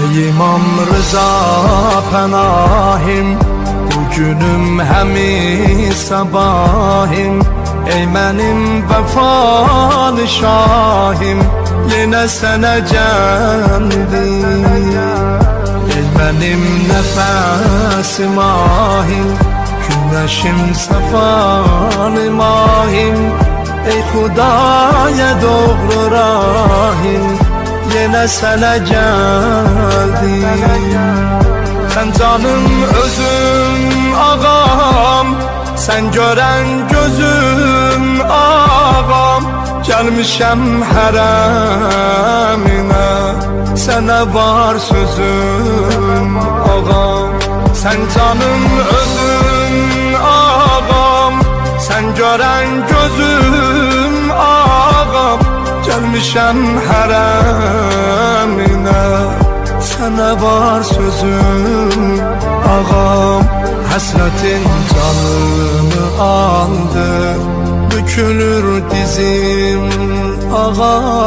Ey İmam Rıza pənahim, bugünüm həmi sabahim. Ey mənim vəfalı şahim, yenə sənə gəldim. Ey mənim nəfəsim ahim, güneşim səfalı mahim. Ey Xudaya doğru rahim, yenə sənə gəldim. Sən canım özüm ağam, sən görən gözüm ağam. Gəlmişəm hərəminə, sənə var sözüm ağam. Sən canım özüm ağam, sən görən gözüm ağam. Gəlmişəm hərəminə, sənə var sözüm ağam. Həsrətin canımı aldı, bükülür dizim ağam.